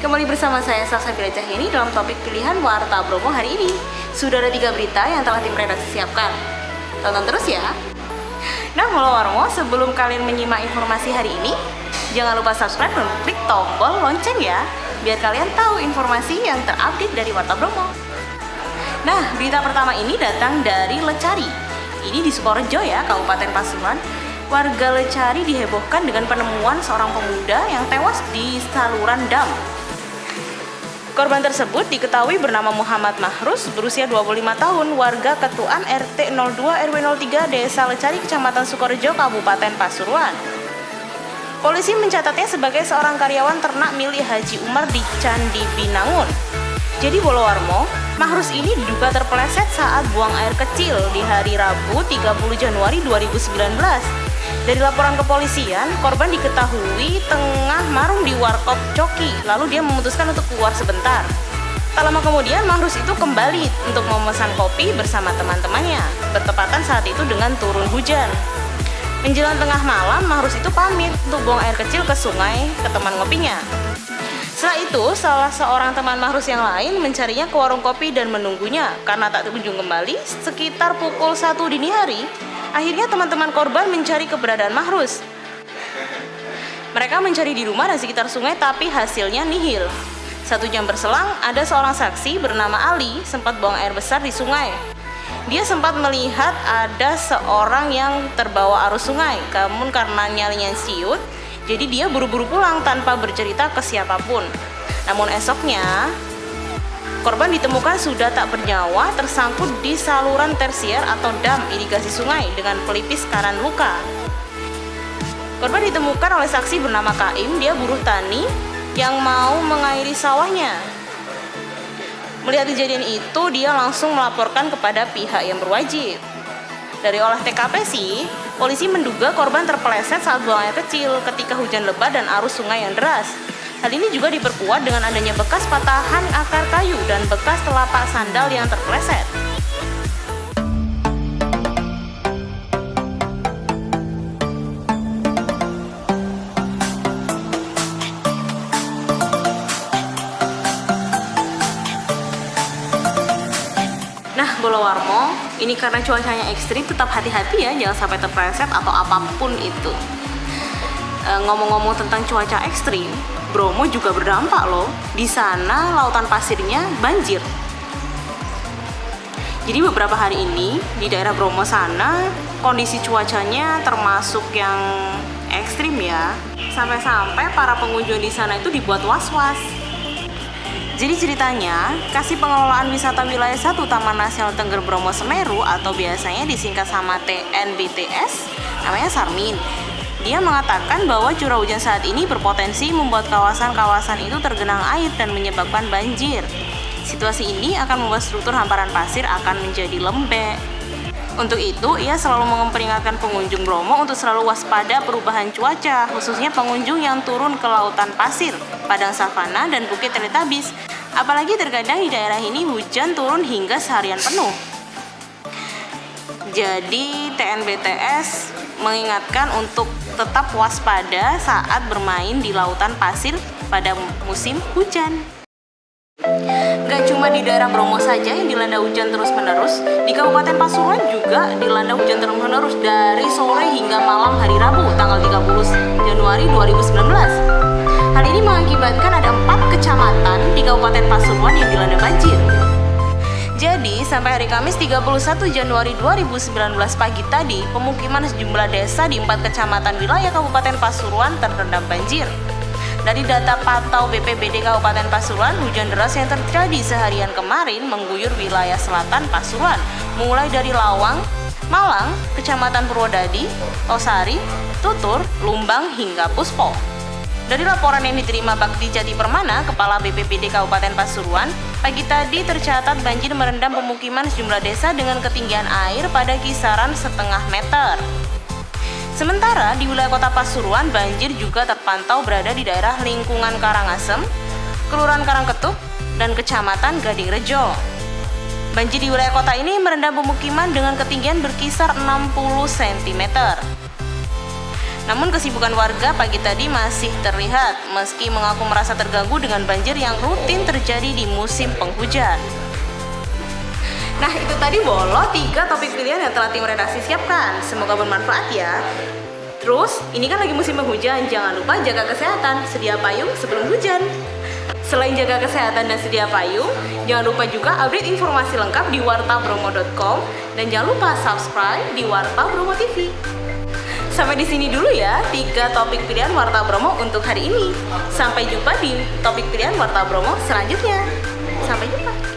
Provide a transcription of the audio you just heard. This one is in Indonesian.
Kembali bersama saya Salsabila Cahyani dalam topik pilihan Warta Bromo hari ini. Sudah ada 3 berita yang telah tim redaksi siapkan. Tonton terus ya. Nah, Mula Warmo, sebelum kalian menyimak informasi hari ini, jangan lupa subscribe dan klik tombol lonceng ya, biar kalian tahu informasi yang terupdate dari Warta Bromo. Nah, berita pertama ini datang dari Lecari. Ini di Sukorejo ya, Kabupaten Pasuruan. Warga Lecari dihebohkan dengan penemuan seorang pemuda yang tewas di saluran dam. Korban tersebut diketahui bernama Muhammad Mahrus, berusia 25 tahun, warga Ketuan RT 02 RW 03 Desa Lecari, Kecamatan Sukorejo, Kabupaten Pasuruan. Polisi mencatatnya sebagai seorang karyawan ternak milik Haji Umar di Candi Binangun. Jadi Bolowarmo, Mahrus ini diduga terpeleset saat buang air kecil di hari Rabu 30 Januari 2019. Dari laporan kepolisian, korban diketahui tengah marung di warkop Coki, lalu dia memutuskan untuk keluar sebentar. Tak lama kemudian, Mahrus itu kembali untuk memesan kopi bersama teman-temannya, bertepatan saat itu dengan turun hujan. Menjelang tengah malam, Mahrus itu pamit untuk buang air kecil ke sungai ke teman ngopinya. Setelah itu, salah seorang teman Mahrus yang lain mencarinya ke warung kopi dan menunggunya karena tak kunjung kembali sekitar pukul 1 dini hari. Akhirnya teman-teman korban mencari keberadaan Mahrus. Mereka mencari di rumah dan sekitar sungai tapi hasilnya nihil. 1 jam berselang, ada seorang saksi bernama Ali sempat buang air besar di sungai. Dia sempat melihat ada seorang yang terbawa arus sungai. Namun karena nyalinya siut, jadi dia buru-buru pulang tanpa bercerita ke siapapun. Namun esoknya, korban ditemukan sudah tak bernyawa, tersangkut di saluran tersier atau dam irigasi sungai dengan pelipis kanan luka. Korban ditemukan oleh saksi bernama Kaim, dia buruh tani yang mau mengairi sawahnya. Melihat kejadian itu, dia langsung melaporkan kepada pihak yang berwajib. Dari olah TKP sih, polisi menduga korban terpeleset saat buang air kecil ketika hujan lebat dan arus sungai yang deras. Hal ini juga diperkuat dengan adanya bekas patahan akar kayu dan bekas telapak sandal yang terpeleset. Nah, Bolowarmo, ini karena cuacanya ekstrim, tetap hati-hati ya, jangan sampai terpeleset atau apapun itu. Ngomong-ngomong tentang cuaca ekstrim, Bromo juga berdampak loh. Di sana lautan pasirnya banjir. Jadi beberapa hari ini di daerah Bromo sana kondisi cuacanya termasuk yang ekstrim ya. Sampai-sampai para pengunjung di sana itu dibuat was-was. Jadi ceritanya, Kasih Pengelolaan Wisata Wilayah 1 Taman Nasional Tengger Bromo Semeru atau biasanya disingkat sama TNBTS, namanya Sarmin. Dia mengatakan bahwa curah hujan saat ini berpotensi membuat kawasan-kawasan itu tergenang air dan menyebabkan banjir. Situasi ini akan membuat struktur hamparan pasir akan menjadi lembek. Untuk itu, ia selalu memperingatkan pengunjung Bromo untuk selalu waspada perubahan cuaca, khususnya pengunjung yang turun ke lautan pasir, padang savana, dan bukit Teletabis. Apalagi terkadang di daerah ini hujan turun hingga seharian penuh. Jadi TNBTS mengingatkan untuk tetap waspada saat bermain di lautan pasir pada musim hujan. Gak cuma di daerah Bromo saja yang dilanda hujan terus-menerus, di Kabupaten Pasuruan juga dilanda hujan terus-menerus dari sore hingga malam hari Rabu tanggal 30 Januari 2019. Hal ini mengakibatkan ada 4 kecamatan di Kabupaten Pasuruan yang dilanda banjir. Jadi, sampai hari Kamis 31 Januari 2019 pagi tadi, pemukiman sejumlah desa di 4 kecamatan wilayah Kabupaten Pasuruan terendam banjir. Dari data pantau BPBD Kabupaten Pasuruan, hujan deras yang terjadi seharian kemarin mengguyur wilayah selatan Pasuruan, mulai dari Lawang, Malang, Kecamatan Purwodadi, Tosari, Tutur, Lumbang, hingga Puspo. Dari laporan yang diterima Bakti Jati Permana, Kepala BPBD Kabupaten Pasuruan, pagi tadi tercatat banjir merendam pemukiman sejumlah desa dengan ketinggian air pada kisaran setengah meter. Sementara di wilayah Kota Pasuruan, banjir juga terpantau berada di daerah lingkungan Karangasem, Kelurahan Karangketuk, dan Kecamatan Gadingrejo. Banjir di wilayah kota ini merendam pemukiman dengan ketinggian berkisar 60 cm. Namun kesibukan warga pagi tadi masih terlihat meski mengaku merasa terganggu dengan banjir yang rutin terjadi di musim penghujan. Nah, itu tadi Bolo 3 topik pilihan yang telah tim redaksi siapkan. Semoga bermanfaat ya. Terus, ini kan lagi musim penghujan, jangan lupa jaga kesehatan, sedia payung sebelum hujan. Selain jaga kesehatan dan sedia payung, jangan lupa juga update informasi lengkap di wartabromo.com dan jangan lupa subscribe di Warta Bromo TV. Sampai di sini dulu ya 3 topik pilihan Warta Bromo untuk hari ini. Sampai jumpa di topik pilihan Warta Bromo selanjutnya. Sampai jumpa.